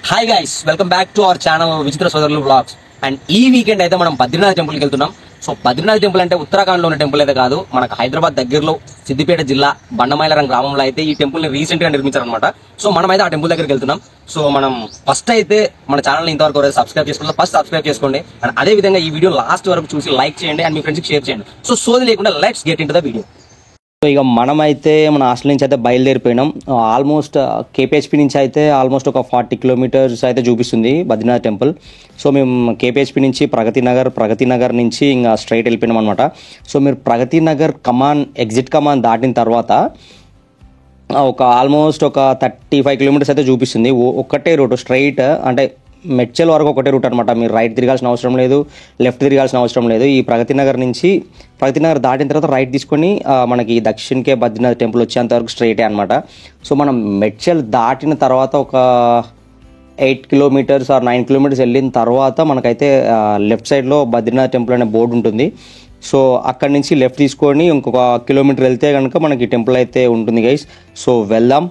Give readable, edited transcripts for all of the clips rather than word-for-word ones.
Hi guys, welcome back to our channel విచిత్ర సోదరులు vlogs. And ఈ వీకెండ్ అయితే మనం బద్రీనాథ్ టెంపుల్కి వెళ్తున్నాం. సో బద్రీనాథ్ టెంపుల్ అంటే ఉత్తరాఖండ్ లో ఉన్న టెంపుల్ అయితే కాదు, మనకు హైదరాబాద్ దగ్గరలో సిద్దిపేట జిల్లా బండమైలరం గ్రామంలో అయితే ఈ టెంపుల్ ని రీసెంట్ గా నిర్మించారనమాట. సో మనం అయితే ఆ టెంపుల్ దగ్గరికి వెళ్తున్నాం. సో మనం ఫస్ట్ అయితే మన ఛానల్ ఇంతవరకు సబ్స్క్రైబ్ చేసుకోండి, ఫస్ట్ సబ్స్క్రైబ్ చేసుకోండి. అండ్ అదే విధంగా ఈ వీడియో లాస్ట్ వరకు చూసి లైక్ చేయండి అండ్ మీ ఫ్రెండ్స్ కి షేర్ చేయండి. సో సోది లేకుండా let's get into the video. So ఇక మనమైతే మన హాస్టల్ నుంచి అయితే బయలుదేరిపోయినాం. ఆల్మోస్ట్ కేపీహెచ్పి నుంచి అయితే ఆల్మోస్ట్ ఒక 40 కిలోమీటర్స్ అయితే చూపిస్తుంది బద్రీనాథ్ టెంపుల్. సో మేము కేపీహెచ్పి నుంచి ప్రగతి నగర్ నుంచి ఇంకా స్ట్రైట్ వెళ్ళిపోయినాం అనమాట. సో మీరు ప్రగతి నగర్ ఎగ్జిట్ కమాన్ దాటిన తర్వాత ఒక ఆల్మోస్ట్ ఒక 35 కిలోమీటర్స్ అయితే చూపిస్తుంది. ఒక్కటే రూట్ స్ట్రైట్, అంటే మెడ్చల్ వరకు ఒకటే రూట్ అనమాట. మీరు రైట్ తిరగాల్సిన అవసరం లేదు, లెఫ్ట్ తిరగాల్సిన అవసరం లేదు. ఈ ప్రగతి నగర్ దాటిన తర్వాత రైట్ తీసుకొని మనకి దక్షిణకే బద్రీనాథ్ టెంపుల్ వచ్చేంత వరకు స్ట్రైటే అనమాట. సో మనం మెడ్చల్ దాటిన తర్వాత ఒక 8 కిలోమీటర్స్ ఆర్ 9 కిలోమీటర్స్ వెళ్ళిన తర్వాత మనకైతే లెఫ్ట్ సైడ్లో బద్రీనాథ్ టెంపుల్ అనే బోర్డు ఉంటుంది. సో అక్కడి నుంచి లెఫ్ట్ తీసుకొని ఇంకొక కిలోమీటర్ వెళ్తే కనుక మనకి టెంపుల్ అయితే ఉంటుంది గైస్. సో వెళ్దాం.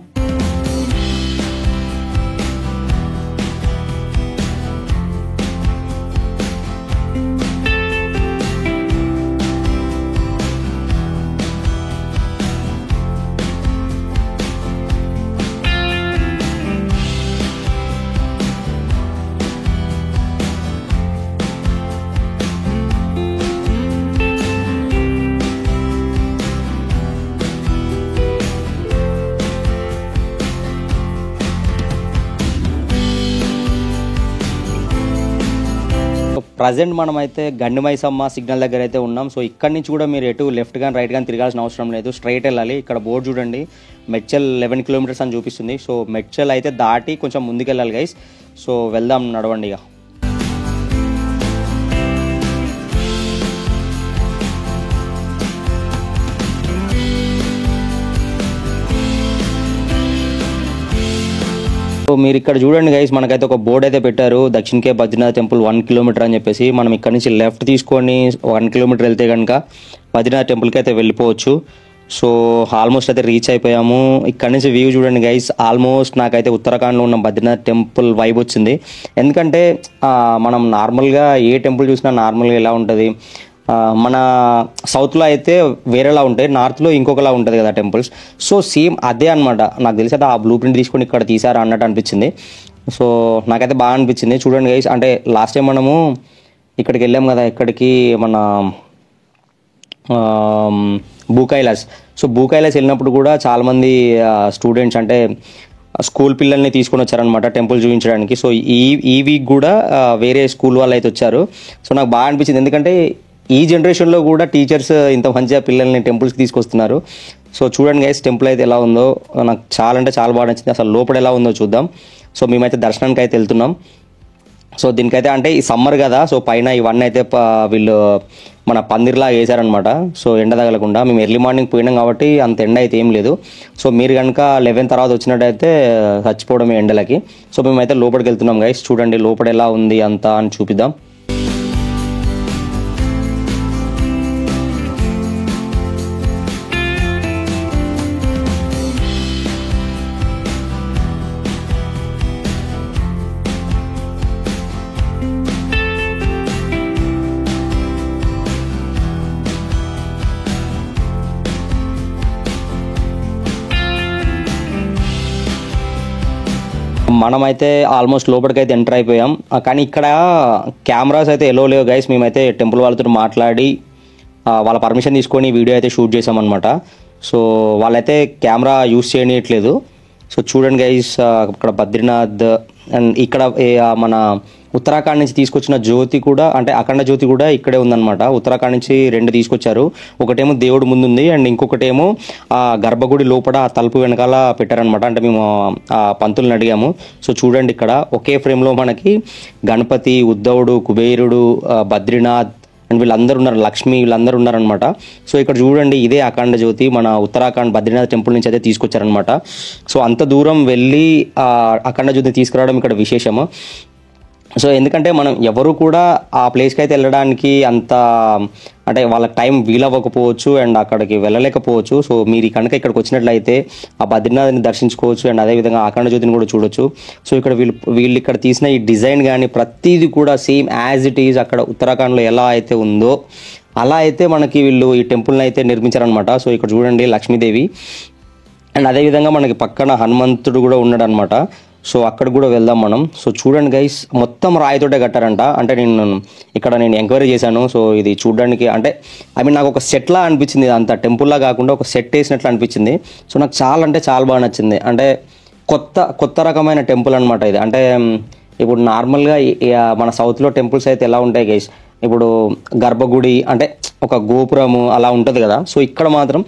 ప్రజెంట్ మనమైతే గండిమైసమ్మ సిగ్నల్ దగ్గర అయితే ఉన్నాం. సో ఇక్కడ నుంచి కూడా మీరు ఎటు లెఫ్ట్ కానీ రైట్ కానీ తిరగాల్సిన అవసరం లేదు, స్ట్రైట్ వెళ్ళాలి. ఇక్కడ బోర్డు చూడండి, మెడ్చల్ 11 కిలోమీటర్స్ అని చూపిస్తుంది. సో మెడ్చల్ అయితే దాటి కొంచెం ముందుకెళ్ళాలి గైస్. సో వెళ్దాం, నడవండి ఇక. సో మీరు ఇక్కడ చూడండి గైస్, మనకైతే ఒక బోర్డు అయితే పెట్టారు, దక్షిణకే బద్రీనాథ్ టెంపుల్ 1 కిలోమీటర్ అని చెప్పేసి. మనం ఇక్కడ నుంచి లెఫ్ట్ తీసుకొని 1 కిలోమీటర్ వెళ్తే కనుక బద్రీనాథ్ టెంపుల్కి అయితే వెళ్ళిపోవచ్చు. సో ఆల్మోస్ట్ అయితే రీచ్ అయిపోయాము. ఇక్కడ నుంచి వ్యూ చూడండి గైస్, ఆల్మోస్ట్ నాకైతే ఉత్తరాఖండ్లో ఉన్న బద్రీనాథ్ టెంపుల్ వైబ్ వచ్చింది. ఎందుకంటే మనం నార్మల్గా ఏ టెంపుల్ చూసినా నార్మల్గా ఎలా ఉంటుంది, మన సౌత్లో అయితే వేరేలా ఉంటాయి, నార్త్లో ఇంకొకలా ఉంటుంది కదా టెంపుల్స్. సో సేమ్ అదే అనమాట. నాకు తెలిసి అయితే ఆ బ్లూ ప్రింట్ తీసుకొని ఇక్కడ తీసారా అన్నట్టు అనిపించింది. సో నాకైతే బాగా అనిపించింది. చూడండి గైస్, అంటే లాస్ట్ టైం మనము ఇక్కడికి వెళ్ళాం కదా, ఇక్కడికి మన భూకైలాస్. సో భూకైలాస్ వెళ్ళినప్పుడు కూడా చాలామంది స్టూడెంట్స్ అంటే స్కూల్ పిల్లల్ని తీసుకొని వచ్చారనమాట టెంపుల్ చూపించడానికి. సో ఈ వీక్ కూడా వేరే స్కూల్ వాళ్ళు అయితే వచ్చారు. సో నాకు బాగా అనిపించింది, ఎందుకంటే ఈ జనరేషన్లో కూడా టీచర్స్ ఇంత మంచిగా పిల్లల్ని టెంపుల్స్కి తీసుకొస్తున్నారు. సో చూడండి గైస్, టెంపుల్ అయితే ఎలా ఉందో నాకు చాలా అంటే చాలా బాగా నచ్చింది. అసలు లోపల ఎలా ఉందో చూద్దాం. సో మేమైతే దర్శనానికి అయితే వెళ్తున్నాం. సో దీనికైతే అంటే ఈ సమ్మర్ కదా, సో పైన ఇవన్నీ అయితే వీళ్ళు మన పందిర్లా వేసారనమాట. సో ఎండ తగలకుండా. మేము ఎర్లీ మార్నింగ్ పోయినాం కాబట్టి అంత ఎండ అయితే ఏం లేదు. సో మీరు కనుక 11 తర్వాత వచ్చినట్టయితే చచ్చిపోవడమే ఎండలకి. సో మేమైతే లోపలికి వెళ్తున్నాం గైస్. చూడండి లోపల ఎలా ఉంది అంతా అని చూపిద్దాం. మనమైతే ఆల్మోస్ట్ లోపలికి అయితే ఎంటర్ అయిపోయాం. కానీ ఇక్కడ కెమెరాస్ అయితే ఎలో లేవు గైస్. మేమైతే టెంపుల్ వాళ్ళతో మాట్లాడి వాళ్ళ పర్మిషన్ తీసుకొని వీడియో అయితే షూట్ చేసామన్నమాట. సో వాళ్ళైతే కెమెరా యూస్ చేయట్లేదు. సో చూడండి గైస్, ఇక్కడ బద్రీనాథ్ అండ్ ఇక్కడ మన ఉత్తరాఖండ్ నుంచి తీసుకొచ్చిన జ్యోతి కూడా, అంటే అఖండ జ్యోతి కూడా ఇక్కడే ఉందన్నమాట. ఉత్తరాఖండ్ నుంచి 2 తీసుకొచ్చారు. ఒకటేమో దేవుడు ముందుంది అండ్ ఇంకొకటేమో ఆ గర్భగుడి లోపల తలుపు వెనకాల పెట్టారనమాట. అంటే మేము ఆ పంతులను అడిగాము. సో చూడండి ఇక్కడ ఒకే ఫ్రేమ్లో మనకి గణపతి, ఉద్ధవుడు, కుబేరుడు, బద్రీనాథ్ అండ్ వీళ్ళందరూ ఉన్నారు, లక్ష్మి, వీళ్ళందరూ ఉన్నారనమాట. సో ఇక్కడ చూడండి, ఇదే అఖండ జ్యోతి మన ఉత్తరాఖండ్ బద్రీనాథ్ టెంపుల్ నుంచి అయితే తీసుకొచ్చారనమాట. సో అంత దూరం వెళ్ళి అఖండ జ్యోతిని తీసుకురావడం ఇక్కడ విశేషము. సో ఎందుకంటే మనం ఎవరు కూడా ఆ ప్లేస్కి అయితే వెళ్ళడానికి అంత అంటే వాళ్ళకి టైం వీలవ్వకపోవచ్చు అండ్ అక్కడికి వెళ్ళలేకపోవచ్చు. సో మీరు కనుక ఇక్కడికి వచ్చినట్లయితే ఆ బద్రీనాథ్ని దర్శించుకోవచ్చు అండ్ అదేవిధంగా ఆఖండ జ్యోతిని కూడా చూడొచ్చు. సో ఇక్కడ వీళ్ళు ఇక్కడ తీసిన ఈ డిజైన్ కానీ ప్రతిదీ కూడా సేమ్ యాజ్ ఇట్ ఈజ్ అక్కడ ఉత్తరాఖండ్లో ఎలా అయితే ఉందో అలా అయితే మనకి వీళ్ళు ఈ టెంపుల్ని అయితే నిర్మించారనమాట. సో ఇక్కడ చూడండి లక్ష్మీదేవి అండ్ అదేవిధంగా మనకి పక్కన హనుమంతుడు కూడా ఉన్నాడు అనమాట. సో అక్కడ కూడా వెళ్దాం మనం. సో చూడండి గైస్, మొత్తం రాయితోటే కట్టారంట. అంటే నేను ఎంక్వైరీ చేశాను. సో ఇది చూడడానికి అంటే నాకు ఒక సెట్లా అనిపించింది, అంత టెంపుల్లా కాకుండా ఒక సెట్ వేసినట్లు అనిపించింది. సో నాకు చాలా బాగా నచ్చింది. అంటే కొత్త రకమైన టెంపుల్ అనమాట ఇది. అంటే ఇప్పుడు నార్మల్గా మన సౌత్లో టెంపుల్స్ అయితే ఎలా ఉంటాయి గైస్, ఇప్పుడు గర్భగుడి అంటే ఒక గోపురము అలా ఉంటుంది కదా. సో ఇక్కడ మాత్రం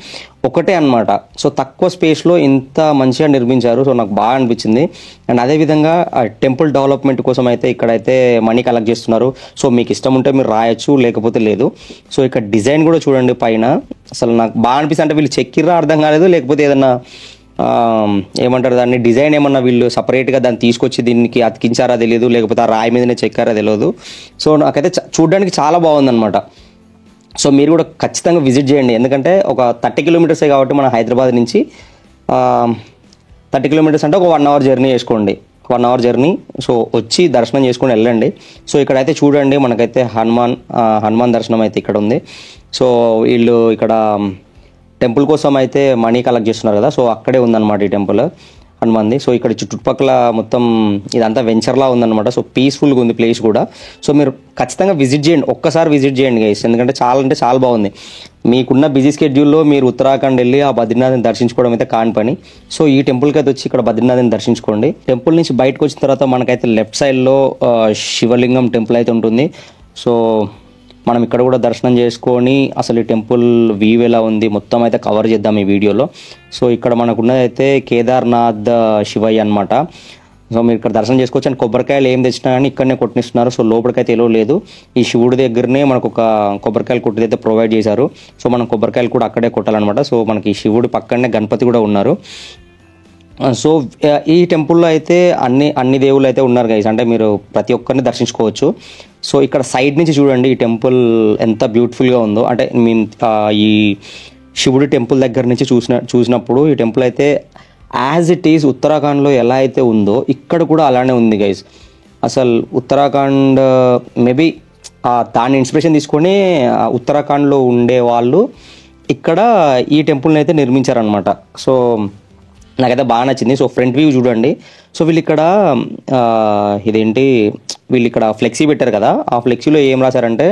ఒకటే అనమాట. సో తక్కువ స్పేస్లో ఇంత మంచిగా నిర్మించారు. సో నాకు బాగా అనిపించింది. అండ్ అదేవిధంగా టెంపుల్ డెవలప్మెంట్ కోసం అయితే ఇక్కడైతే మనీ కలెక్ట్ చేస్తున్నారు. సో మీకు ఇష్టం ఉంటే మీరు రాయొచ్చు, లేకపోతే లేదు. సో ఇక్కడ డిజైన్ కూడా చూడండి పైన, అసలు నాకు బాగా అనిపిస్తుంది. అంటే వీళ్ళు చెక్కిర్రా అర్థం కాలేదు, లేకపోతే ఏదన్నా ఏమంటారు దాన్ని డిజైన్ ఏమన్నా వీళ్ళు సపరేట్గా దాన్ని తీసుకొచ్చి దీనికి అతికించారా తెలియదు, లేకపోతే ఆ రాయి మీదనే చెక్కారా తెలియదు. సో నాకైతే చూడడానికి చాలా బాగుందన్నమాట. సో మీరు కూడా ఖచ్చితంగా విజిట్ చేయండి. ఎందుకంటే ఒక 30 కిలోమీటర్సే కాబట్టి మన హైదరాబాద్ నుంచి 30 కిలోమీటర్స్ అంటే ఒక 1 అవర్ జర్నీ చేసుకోండి. 1 అవర్ జర్నీ. సో వచ్చి దర్శనం చేసుకొని వెళ్ళండి. సో ఇక్కడైతే చూడండి మనకైతే హనుమాన్ దర్శనం అయితే ఇక్కడ ఉంది. సో వీళ్ళు ఇక్కడ టెంపుల్ కోసం అయితే మనీ కలెక్ట్ చేస్తున్నారు కదా. సో అక్కడే ఉందన్నమాట ఈ టెంపుల్ హనుమాన్ది. సో ఇక్కడ చుట్టుపక్కల మొత్తం ఇదంతా వెంచర్లా ఉందన్నమాట. సో పీస్ఫుల్గా ఉంది ప్లేస్ కూడా. సో మీరు ఖచ్చితంగా విజిట్ చేయండి, ఒక్కసారి విజిట్ చేయండి గైస్. ఎందుకంటే చాలా బాగుంది. మీకున్న బిజీ స్కెడ్యూల్లో మీరు ఉత్తరాఖండ్ వెళ్ళి ఆ బద్రీనాథ్ని దర్శించుకోవడం అయితే కాని పని. సో ఈ టెంపుల్కి అయితే వచ్చి ఇక్కడ బద్రీనాథ్ని దర్శించుకోండి. టెంపుల్ నుంచి బయటకు వచ్చిన తర్వాత మనకైతే లెఫ్ట్ సైడ్లో శివలింగం టెంపుల్ అయితే ఉంటుంది. సో మనం ఇక్కడ కూడా దర్శనం చేసుకొని అసలు ఈ టెంపుల్ వ్యూ ఎలా ఉంది మొత్తం అయితే కవర్ చేద్దాం ఈ వీడియోలో. సో ఇక్కడ మనకున్నది అయితే కేదార్నాథ్ శివయ్య అనమాట. సో మీరు ఇక్కడ దర్శనం చేసుకోవచ్చు. అండ్ కొబ్బరికాయలు ఏం తెచ్చినా కానీ ఇక్కడనే కొట్టిస్తున్నారు. సో లోపలికైతే ఎలా లేదు, ఈ శివుడి దగ్గరనే మనకు ఒక కొబ్బరికాయలు కొట్టిదైతే ప్రొవైడ్ చేశారు. సో మనం కొబ్బరికాయలు కూడా అక్కడే కొట్టాలన్నమాట. సో మనకి ఈ శివుడి పక్కనే గణపతి కూడా ఉన్నారు. సో ఈ టెంపుల్లో అయితే అన్ని దేవుళ్ళు అయితే ఉన్నారు గైస్. అంటే మీరు ప్రతి ఒక్కరిని దర్శించుకోవచ్చు. సో ఇక్కడ సైడ్ నుంచి చూడండి ఈ టెంపుల్ ఎంత బ్యూటిఫుల్గా ఉందో. అంటే ఈ శివుడి టెంపుల్ దగ్గర నుంచి చూసినప్పుడు ఈ టెంపుల్ అయితే యాజ్ ఇట్ ఈజ్ ఉత్తరాఖండ్లో ఎలా అయితే ఉందో ఇక్కడ కూడా అలానే ఉంది గైస్. అసలు ఉత్తరాఖండ్ మేబీ దాన్ని ఇన్స్పిరేషన్ తీసుకొని ఉత్తరాఖండ్లో ఉండే వాళ్ళు ఇక్కడ ఈ టెంపుల్ని అయితే నిర్మించారనమాట. సో నాకైతే బాగా నచ్చింది. సో ఫ్రంట్ వ్యూ చూడండి. సో వీళ్ళు ఇక్కడ ఫ్లెక్సీ పెట్టారు కదా. ఆ ఫ్లెక్సీలో ఏం రాశారంటే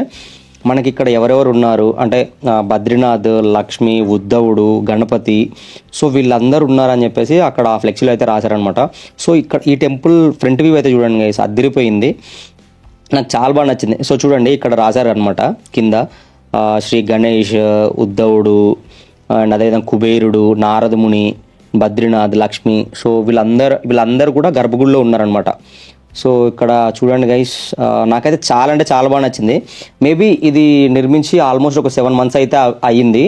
మనకి ఇక్కడ ఎవరెవరు ఉన్నారు అంటే బద్రీనాథ్, లక్ష్మి, ఉద్ధవుడు, గణపతి, సో వీళ్ళందరూ ఉన్నారని చెప్పేసి అక్కడ ఆ ఫ్లెక్సీలో అయితే రాశారనమాట. సో ఇక్కడ ఈ టెంపుల్ ఫ్రంట్ వ్యూ అయితే చూడండి గైస్, అదిరిపోయింది. నాకు చాలా బాగా నచ్చింది. సో చూడండి ఇక్కడ రాశారనమాట కింద శ్రీ గణేష్, ఉద్ధవుడు అండ్ అదేవిధంగా కుబేరుడు, నారదముని, బద్రీనాథ్, లక్ష్మి. సో వీళ్ళందరూ కూడా గర్భగుడిలో ఉన్నారనమాట. సో ఇక్కడ చూడండి గైస్, నాకైతే చాలా బాగా నచ్చింది. మేబీ ఇది నిర్మించి ఆల్మోస్ట్ ఒక 7 months అయితే అయ్యింది.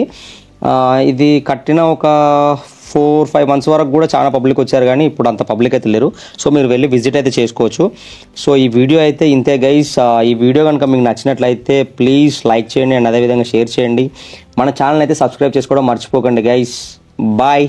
ఇది కట్టిన ఒక 4-5 months వరకు కూడా చాలా పబ్లిక్ వచ్చారు, కానీ ఇప్పుడు అంత పబ్లిక్ అయితే లేరు. సో మీరు వెళ్ళి విజిట్ అయితే చేసుకోవచ్చు. సో ఈ వీడియో అయితే ఇంతే గైస్. ఈ వీడియో కనుక మీకు నచ్చినట్లయితే ప్లీజ్ లైక్ చేయండి అండ్ అదేవిధంగా షేర్ చేయండి. మన ఛానల్ అయితే సబ్స్క్రైబ్ చేసుకోవడం మర్చిపోకండి గైస్. బాయ్.